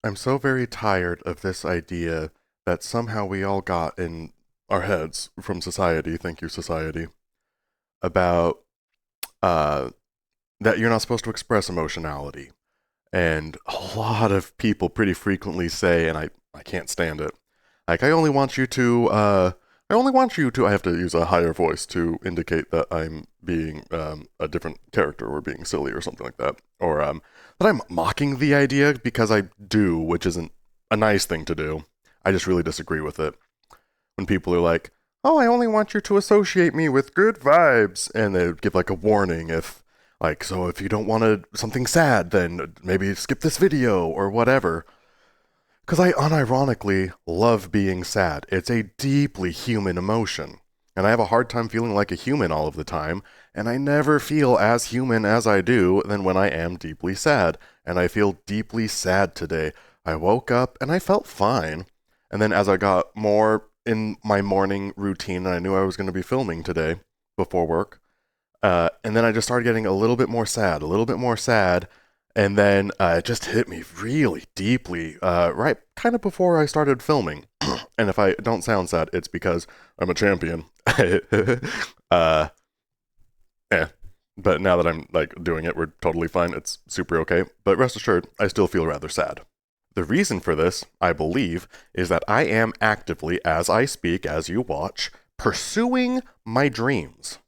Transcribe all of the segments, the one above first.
I'm so very tired of this idea that somehow we all got in our heads from society, thank you, society, about uh, that you're not supposed to express emotionality. And a lot of people pretty frequently say, and I can't stand it, like, I only want you to, I have to use a higher voice to indicate that I'm being a different character or being silly or something like that. Or that I'm mocking the idea because I do, which isn't a nice thing to do. I just really disagree with it. When people are like, oh, I only want you to associate me with good vibes, and they give like a warning if, like, so if you don't want something sad, then maybe skip this video or whatever. Because I unironically love being sad. It's a deeply human emotion. And I have a hard time feeling like a human all of the time, and I never feel as human as I do than when I am deeply sad. And I feel deeply sad today. I woke up and I felt fine. And then as I got more in my morning routine, and I knew I was going to be filming today before work, and then I just started getting a little bit more sad, a little bit more sad, and then it just hit me really deeply, right kind of before I started filming. And if I don't sound sad, it's because I'm a champion. uh, yeah. But now that I'm like doing it, we're totally fine. It's super okay. But rest assured, I still feel rather sad. The reason for this, I believe, is that I am actively, as I speak, as you watch, pursuing my dreams.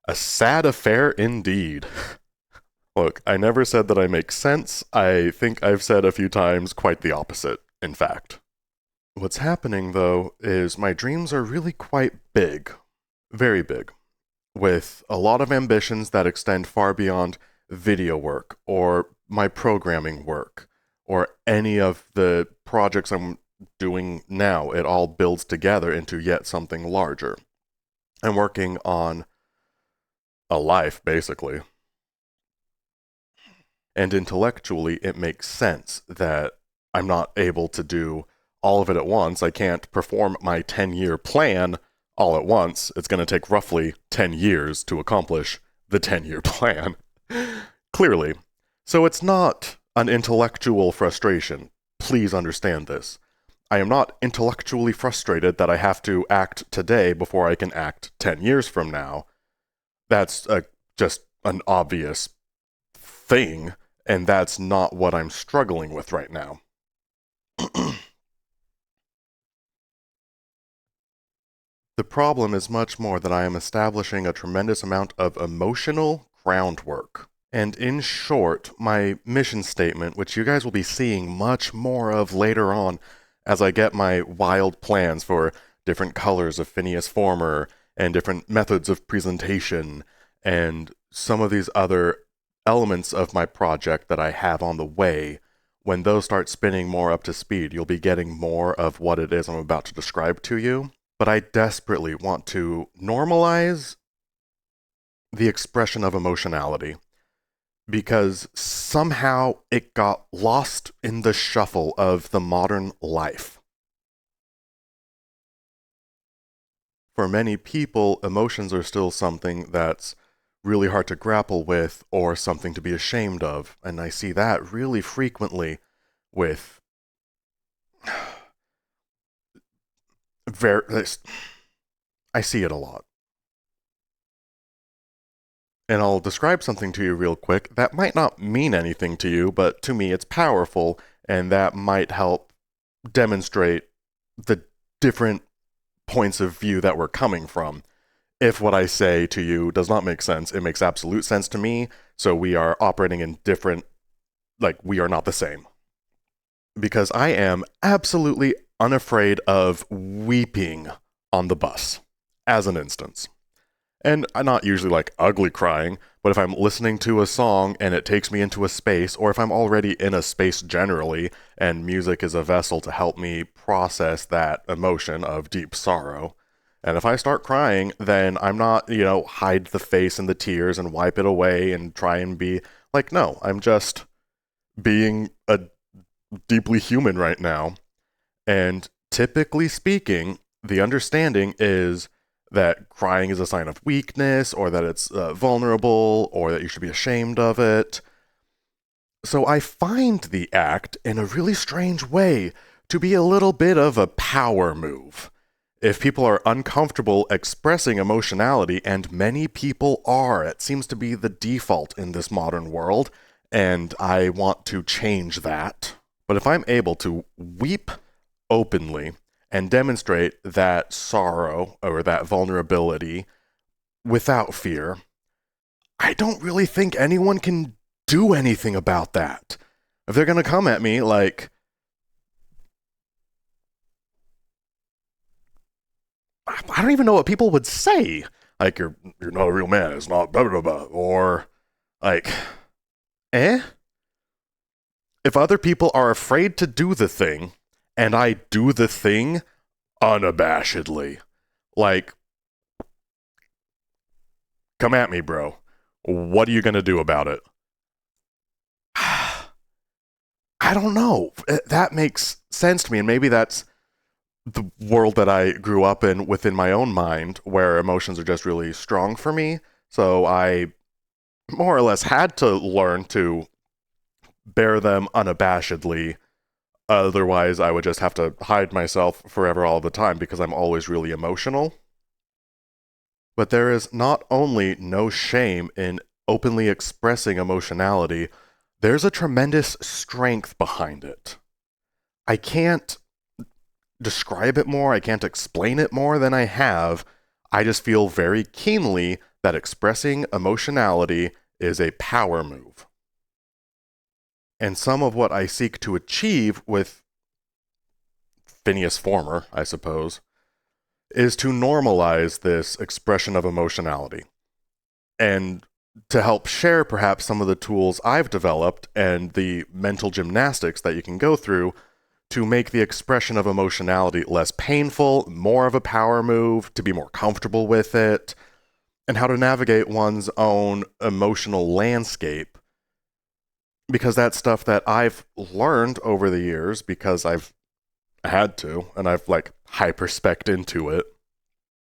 A sad affair indeed. Look, I never said that I make sense. I think I've said a few times quite the opposite, in fact. What's happening, though, is my dreams are really quite big. Very big. With a lot of ambitions that extend far beyond video work or my programming work or any of the projects I'm doing now. It all builds together into yet something larger. I'm working on a life, basically. And intellectually, it makes sense that I'm not able to do all of it at once. I can't perform my 10-year plan all at once. It's going to take roughly 10 years to accomplish the 10-year plan. Clearly. So it's not an intellectual frustration. Please understand this. I am not intellectually frustrated that I have to act today before I can act 10 years from now. That's just an obvious thing, and that's not what I'm struggling with right now. The problem is much more that I am establishing a tremendous amount of emotional groundwork. And in short, my mission statement, which you guys will be seeing much more of later on as I get my wild plans for different colors of Phineas Former and different methods of presentation and some of these other elements of my project that I have on the way, when those start spinning more up to speed, you'll be getting more of what it is I'm about to describe to you. But I desperately want to normalize the expression of emotionality because somehow it got lost in the shuffle of the modern life. For many people, emotions are still something that's really hard to grapple with or something to be ashamed of. And I see that really frequently with very, I see it a lot. And I'll describe something to you real quick that might not mean anything to you, but to me it's powerful, and that might help demonstrate the different points of view that we're coming from. If what I say to you does not make sense, it makes absolute sense to me, so we are operating in different, like, we are not the same. Because I am absolutely unafraid of weeping on the bus, as an instance. And I'm not usually like ugly crying, but if I'm listening to a song and it takes me into a space, or if I'm already in a space generally, and music is a vessel to help me process that emotion of deep sorrow, and if I start crying, then I'm not, hide the face and the tears and wipe it away and try and be like, no, I'm just being a deeply human right now. And typically speaking, the understanding is that crying is a sign of weakness, or that it's vulnerable, or that you should be ashamed of it. So I find the act, in a really strange way, to be a little bit of a power move. If people are uncomfortable expressing emotionality, and many people are, it seems to be the default in this modern world, and I want to change that. But if I'm able to weep openly and demonstrate that sorrow or that vulnerability without fear, I don't really think anyone can do anything about that. If they're going to come at me like, I don't even know what people would say. Like, you're not a real man, it's not blah, blah, blah. Or, like, eh? If other people are afraid to do the thing, and I do the thing unabashedly, like, come at me, bro. What are you going to do about it? I don't know. That makes sense to me, and maybe that's the world that I grew up in within my own mind, where emotions are just really strong for me. So I more or less had to learn to bear them unabashedly. Otherwise, I would just have to hide myself forever all the time because I'm always really emotional. But there is not only no shame in openly expressing emotionality, there's a tremendous strength behind it. I can't describe it more, I can't explain it more than I have. I just feel very keenly that expressing emotionality is a power move. And some of what I seek to achieve with Phineas Former, I suppose, is to normalize this expression of emotionality and to help share perhaps some of the tools I've developed and the mental gymnastics that you can go through to make the expression of emotionality less painful, more of a power move, to be more comfortable with it, and how to navigate one's own emotional landscape. Because that's stuff that I've learned over the years because I've had to, and I've like hyperspec'd into it.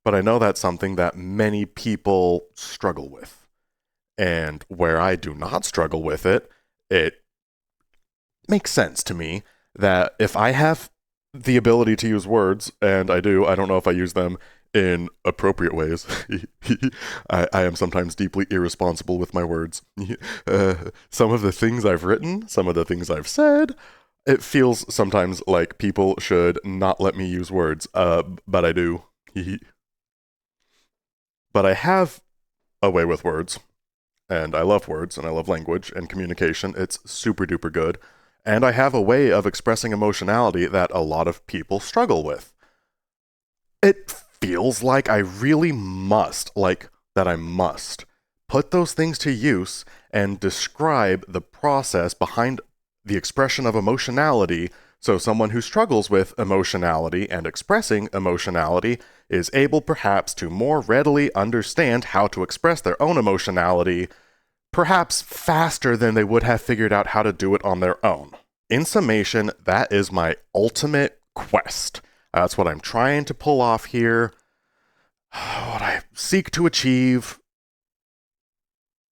But I know that's something that many people struggle with. And where I do not struggle with it, it makes sense to me that if I have the ability to use words, and I do, I don't know if I use them in appropriate ways. I am sometimes deeply irresponsible with my words. Some of the things I've written, some of the things I've said, it feels sometimes like people should not let me use words, but I do. But I have a way with words, and I love words, and I love language and communication. It's super duper good. And I have a way of expressing emotionality that a lot of people struggle with. It feels like I really must, like that I must, put those things to use and describe the process behind the expression of emotionality so someone who struggles with emotionality and expressing emotionality is able perhaps to more readily understand how to express their own emotionality, perhaps faster than they would have figured out how to do it on their own. In summation, that is my ultimate quest. That's what I'm trying to pull off here. What I seek to achieve.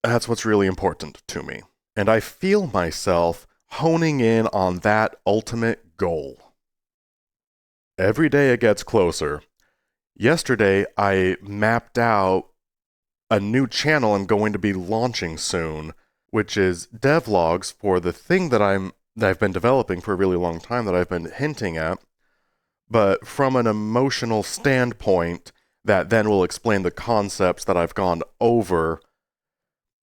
That's what's really important to me. And I feel myself honing in on that ultimate goal. Every day it gets closer. Yesterday, I mapped out a new channel I'm going to be launching soon, which is devlogs for the thing that I've been developing for a really long time that I've been hinting at, but from an emotional standpoint that then will explain the concepts that I've gone over.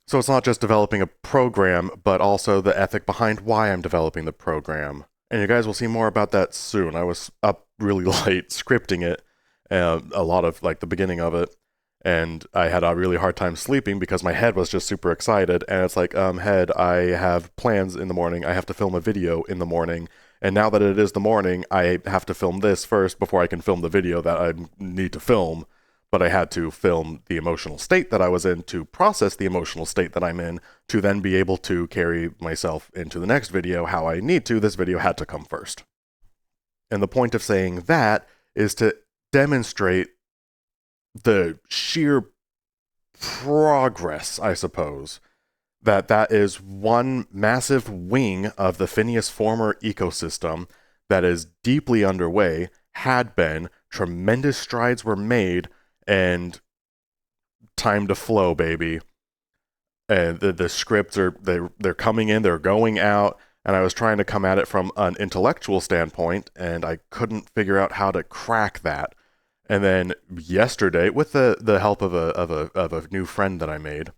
So it's not just developing a program, but also the ethic behind why I'm developing the program. And you guys will see more about that soon. I was up really late scripting it, a lot of like the beginning of it, and I had a really hard time sleeping because my head was just super excited. And it's like, head, I have plans in the morning. I have to film a video in the morning. And now that it is the morning, I have to film this first before I can film the video that I need to film. But I had to film the emotional state that I was in to process the emotional state that I'm in to then be able to carry myself into the next video how I need to. This video had to come first. And the point of saying that is to demonstrate the sheer progress, I suppose, that is one massive wing of the Phineas Former ecosystem that is deeply underway, had been, tremendous strides were made, and time to flow, baby. And the scripts they're coming in, they're going out, and I was trying to come at it from an intellectual standpoint, and I couldn't figure out how to crack that. And then yesterday, with the help of a new friend that I made,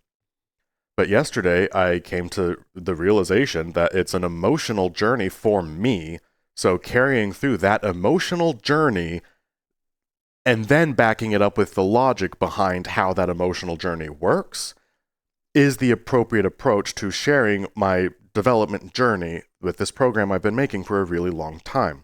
but yesterday I came to the realization that it's an emotional journey for me. So carrying through that emotional journey and then backing it up with the logic behind how that emotional journey works is the appropriate approach to sharing my development journey with this program I've been making for a really long time.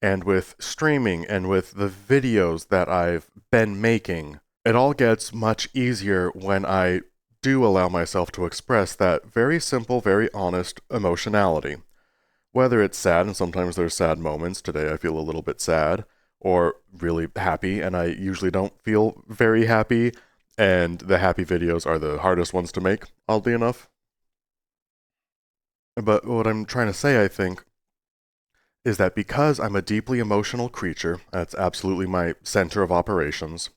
And with streaming and with the videos that I've been making, it all gets much easier when I do allow myself to express that very simple, very honest emotionality. Whether it's sad, and sometimes there's sad moments, today I feel a little bit sad, or really happy, and I usually don't feel very happy, and the happy videos are the hardest ones to make, oddly enough. But what I'm trying to say, I think, is that because I'm a deeply emotional creature, that's absolutely my center of operations,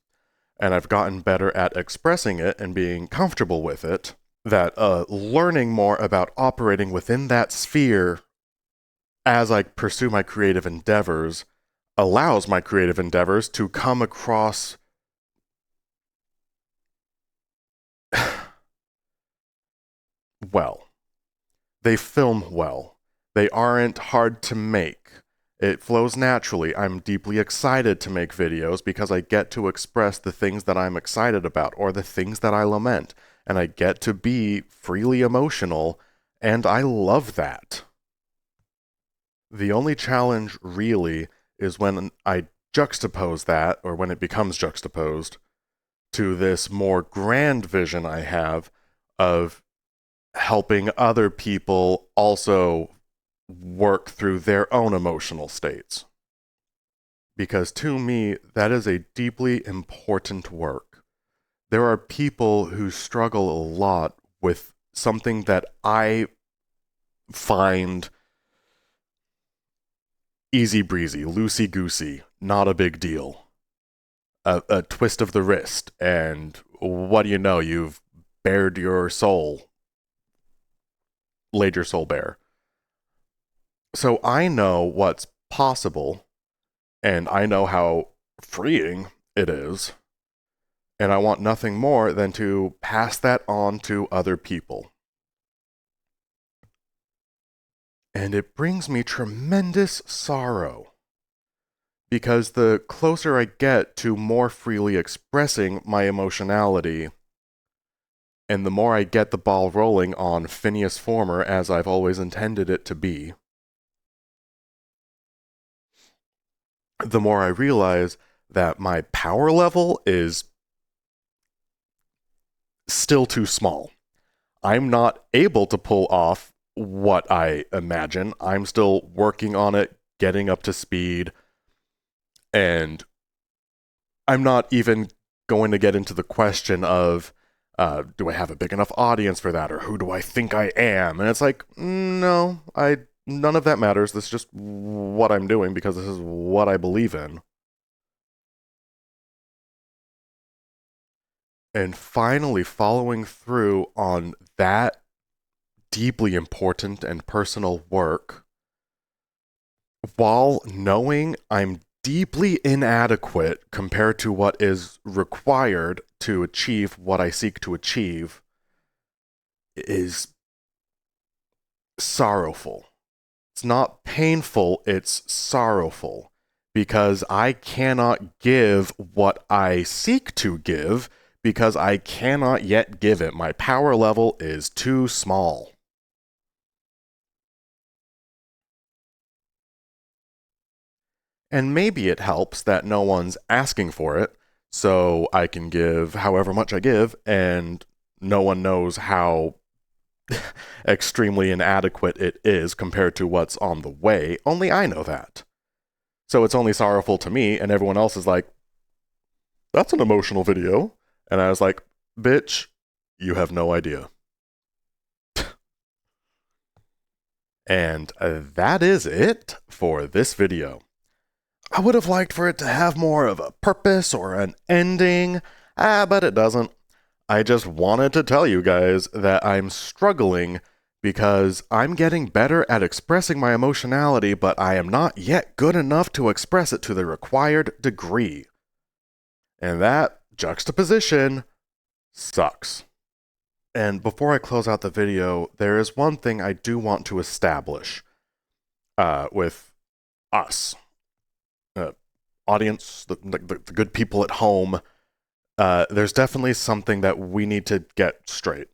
and I've gotten better at expressing it and being comfortable with it, that learning more about operating within that sphere as I pursue my creative endeavors allows my creative endeavors to come across well. They film well. They aren't hard to make. It flows naturally. I'm deeply excited to make videos because I get to express the things that I'm excited about or the things that I lament. And I get to be freely emotional, and I love that. The only challenge, really, is when I juxtapose that, or when it becomes juxtaposed, to this more grand vision I have of helping other people also work through their own emotional states. Because to me, that is a deeply important work. There are people who struggle a lot with something that I find easy breezy, loosey goosey, not a big deal. A twist of the wrist, and what do you know? You've bared your soul, laid your soul bare. So I know what's possible, and I know how freeing it is, and I want nothing more than to pass that on to other people. And it brings me tremendous sorrow, because the closer I get to more freely expressing my emotionality, and the more I get the ball rolling on Phineas Former as I've always intended it to be, the more I realize that my power level is still too small. I'm not able to pull off what I imagine. I'm still working on it, getting up to speed, and I'm not even going to get into the question of do I have a big enough audience for that, or who do I think I am? And it's like, no, none of that matters. This is just what I'm doing because this is what I believe in. And finally following through on that deeply important and personal work, while knowing I'm deeply inadequate compared to what is required to achieve what I seek to achieve, is sorrowful. It's not painful, it's sorrowful. Because I cannot give what I seek to give, because I cannot yet give it. My power level is too small. And maybe it helps that no one's asking for it, so I can give however much I give, and no one knows how extremely inadequate it is compared to what's on the way. Only I know that. So it's only sorrowful to me, and everyone else is like, that's an emotional video. And I was like, bitch, you have no idea. And that is it for this video. I would have liked for it to have more of a purpose or an ending, but it doesn't. I just wanted to tell you guys that I'm struggling because I'm getting better at expressing my emotionality, but I am not yet good enough to express it to the required degree. And that juxtaposition sucks. And before I close out the video, there is one thing I do want to establish with us. Audience, the good people at home, there's definitely something that we need to get straight.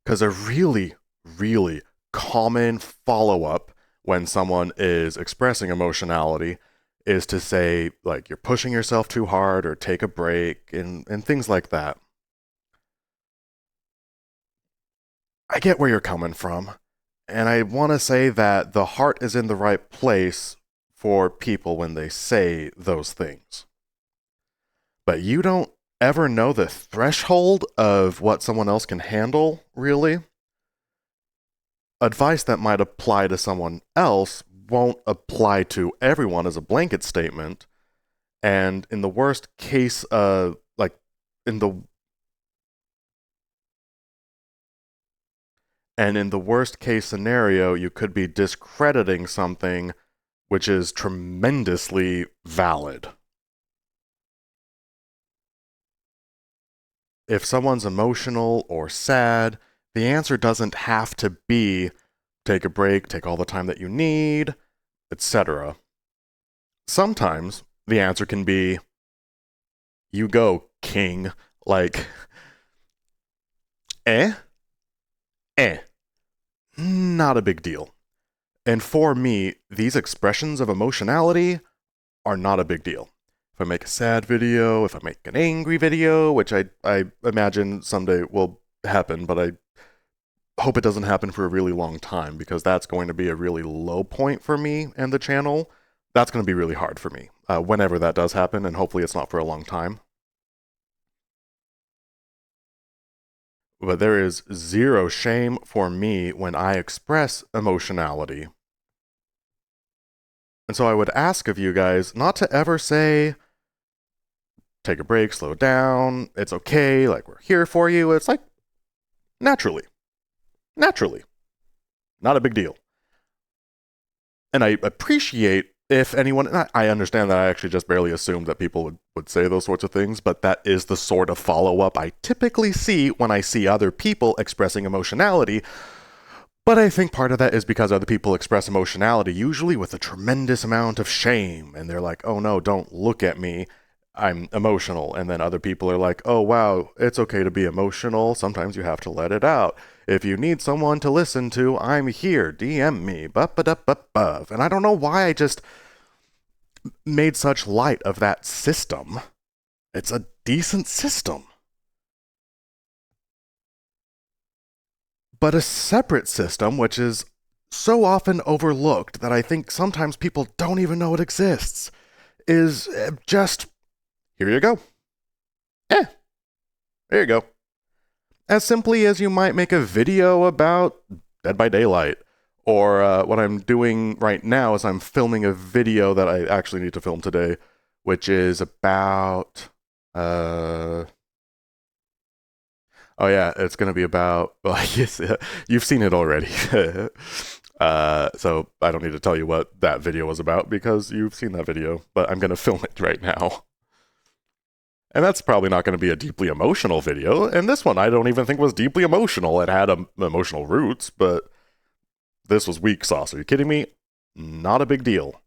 Because a really, really common follow-up when someone is expressing emotionality is to say, like, you're pushing yourself too hard or take a break and things like that. I get where you're coming from, and I want to say that the heart is in the right place for people when they say those things. But you don't ever know the threshold of what someone else can handle, really. Advice that might apply to someone else won't apply to everyone as a blanket statement. And in the worst case, in the worst case scenario, you could be discrediting something which is tremendously valid. If someone's emotional or sad, the answer doesn't have to be take a break, take all the time that you need, etc. Sometimes the answer can be you go, king. Like, not a big deal. And for me, these expressions of emotionality are not a big deal. If I make a sad video, if I make an angry video, which I imagine someday will happen, but I hope it doesn't happen for a really long time because that's going to be a really low point for me and the channel. That's going to be really hard for me whenever that does happen, and hopefully it's not for a long time. But there is zero shame for me when I express emotionality. And so I would ask of you guys not to ever say, take a break, slow down, it's okay, like we're here for you. It's like, naturally. Not a big deal. And I appreciate if anyone, I understand that I actually just barely assumed that people would say those sorts of things, but that is the sort of follow-up I typically see when I see other people expressing emotionality. But I think part of that is because other people express emotionality, usually with a tremendous amount of shame, and they're like, oh no, don't look at me, I'm emotional. And then other people are like, oh wow, it's okay to be emotional, sometimes you have to let it out. If you need someone to listen to, I'm here, DM me, buff. And I don't know why I just made such light of that system. It's a decent system. But a separate system, which is so often overlooked that I think sometimes people don't even know it exists, is just, here you go. There you go. As simply as you might make a video about Dead by Daylight, or what I'm doing right now is I'm filming a video that I actually need to film today, which is about, oh yeah, it's going to be about, well, yes, you've seen it already. So I don't need to tell you what that video was about because you've seen that video, but I'm going to film it right now. And that's probably not going to be a deeply emotional video, and this one I don't even think was deeply emotional. It had emotional roots, but this was weak sauce. Are you kidding me? Not a big deal.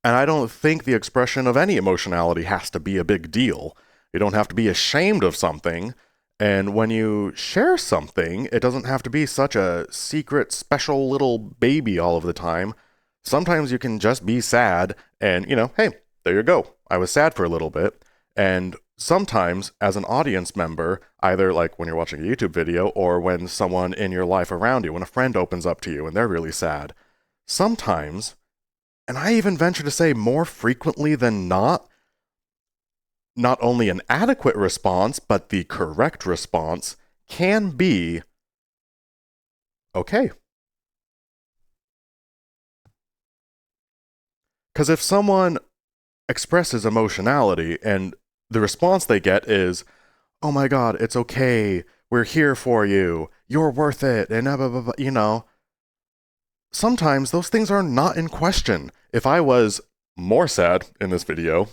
And I don't think the expression of any emotionality has to be a big deal. You don't have to be ashamed of something. And when you share something, it doesn't have to be such a secret, special little baby all of the time. Sometimes you can just be sad and, hey, there you go. I was sad for a little bit. And sometimes, as an audience member, either like when you're watching a YouTube video or when someone in your life around you, when a friend opens up to you and they're really sad, sometimes and I even venture to say more frequently than not only an adequate response, but the correct response can be okay. Because if someone expresses emotionality and the response they get is, oh my God, it's okay, we're here for you, you're worth it, and blah, blah, blah, you know, sometimes those things are not in question. If I was more sad in this video,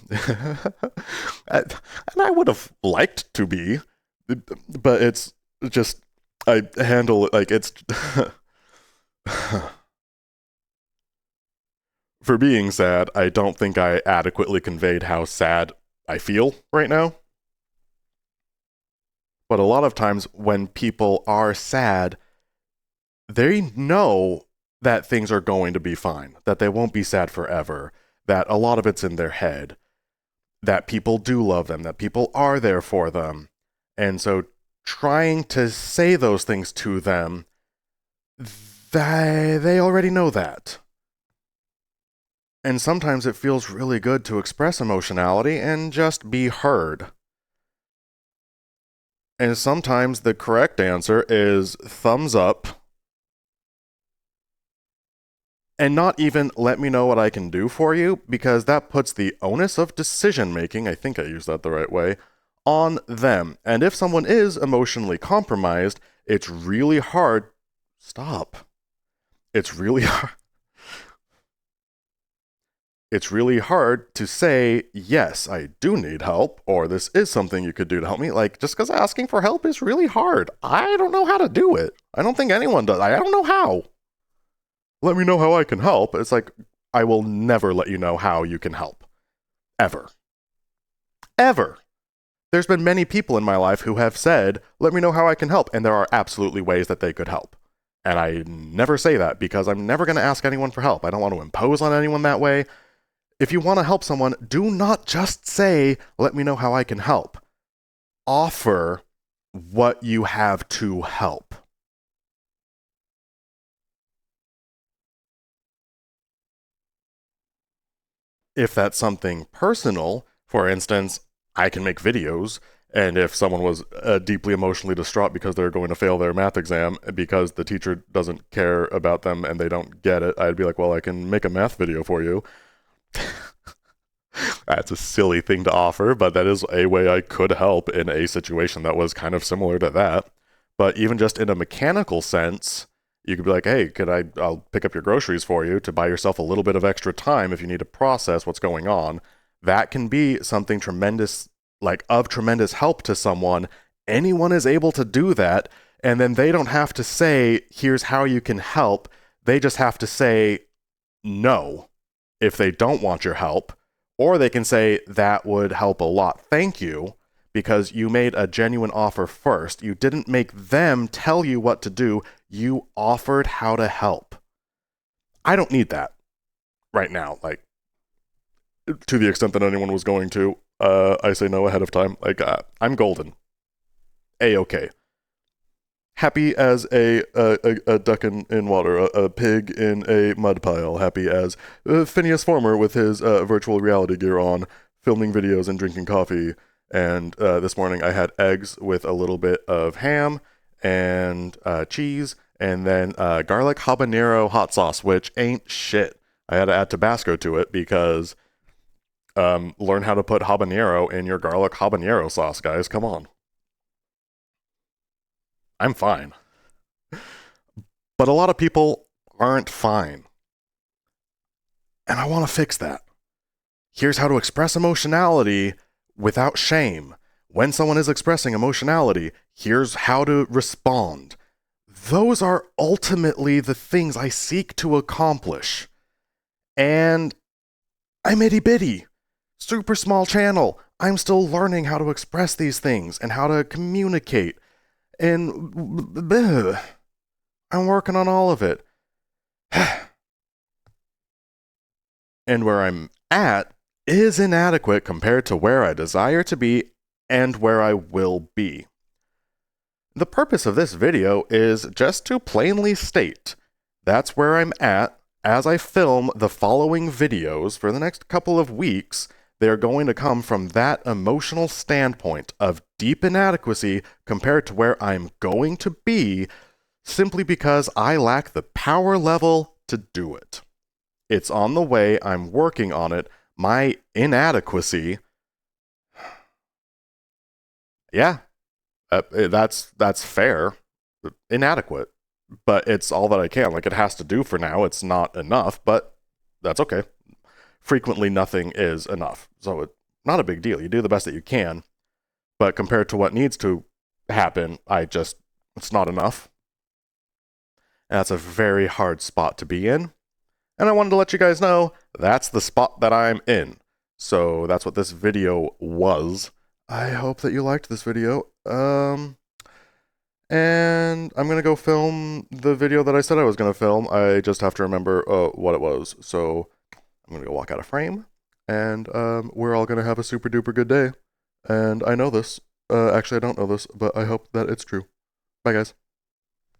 and I would have liked to be, but it's just, I handle it like it's. For being sad, I don't think I adequately conveyed how sad I feel right now. But a lot of times when people are sad, they know that things are going to be fine, that they won't be sad forever, that a lot of it's in their head, that people do love them, that people are there for them. And so trying to say those things to them, they already know that. And sometimes it feels really good to express emotionality and just be heard. And sometimes the correct answer is thumbs up. And not even let me know what I can do for you, because that puts the onus of decision making, I think I used that the right way, on them. And if someone is emotionally compromised, it's really hard. Stop. It's really hard. It's really hard to say, yes, I do need help, or this is something you could do to help me. Like, just because asking for help is really hard. I don't know how to do it. I don't think anyone does. I don't know how. Let me know how I can help. It's like, I will never let you know how you can help. Ever. Ever. There's been many people in my life who have said, let me know how I can help, and there are absolutely ways that they could help. And I never say that because I'm never going to ask anyone for help. I don't want to impose on anyone that way. If you want to help someone, do not just say, let me know how I can help. Offer what you have to help. If that's something personal, for instance, I can make videos, and if someone was deeply emotionally distraught because they're going to fail their math exam because the teacher doesn't care about them and they don't get it, I'd be like, well, I can make a math video for you. That's a silly thing to offer, but that is a way I could help in a situation that was kind of similar to that. But even just in a mechanical sense, you could be like, hey, I'll pick up your groceries for you to buy yourself a little bit of extra time if you need to process what's going on. That can be something tremendous, like of tremendous help to someone. Anyone is able to do that, and then they don't have to say, here's how you can help. They just have to say no if they don't want your help. Or they can say, that would help a lot. Thank you, because you made a genuine offer first. You didn't make them tell you what to do. You offered how to help. I don't need that right now. Like, to the extent that anyone was going to, I say no ahead of time. Like, I'm golden. A-okay. Happy as a duck in water, a pig in a mud pile. Happy as Phineas Former with his virtual reality gear on, filming videos and drinking coffee. And this morning I had eggs with a little bit of ham and cheese, and then garlic habanero hot sauce, which ain't shit. I had to add Tabasco to it because learn how to put habanero in your garlic habanero sauce, guys. Come on. I'm fine. But a lot of people aren't fine. And I want to fix that. Here's how to express emotionality without shame. When someone is expressing emotionality, here's how to respond. Those are ultimately the things I seek to accomplish. And I'm itty bitty. Super small channel. I'm still learning how to express these things and how to communicate. And I'm working on all of it. And where I'm at is inadequate compared to where I desire to be and where I will be. The purpose of this video is just to plainly state that's where I'm at as I film the following videos for the next couple of weeks, they're going to come from that emotional standpoint of deep inadequacy compared to where I'm going to be simply because I lack the power level to do it. It's on the way, I'm working on it. My inadequacy, yeah, that's fair. Inadequate. But it's all that I can. Like, it has to do for now. It's not enough, but that's okay. Frequently, nothing is enough. So it's not a big deal. You do the best that you can. But compared to what needs to happen, it's not enough. And that's a very hard spot to be in. And I wanted to let you guys know that's the spot that I'm in. So that's what this video was. I hope that you liked this video. And I'm going to go film the video that I said I was going to film. I just have to remember what it was. So I'm going to go walk out of frame. And we're all going to have a super duper good day. And I know this. Actually, I don't know this, but I hope that it's true. Bye, guys.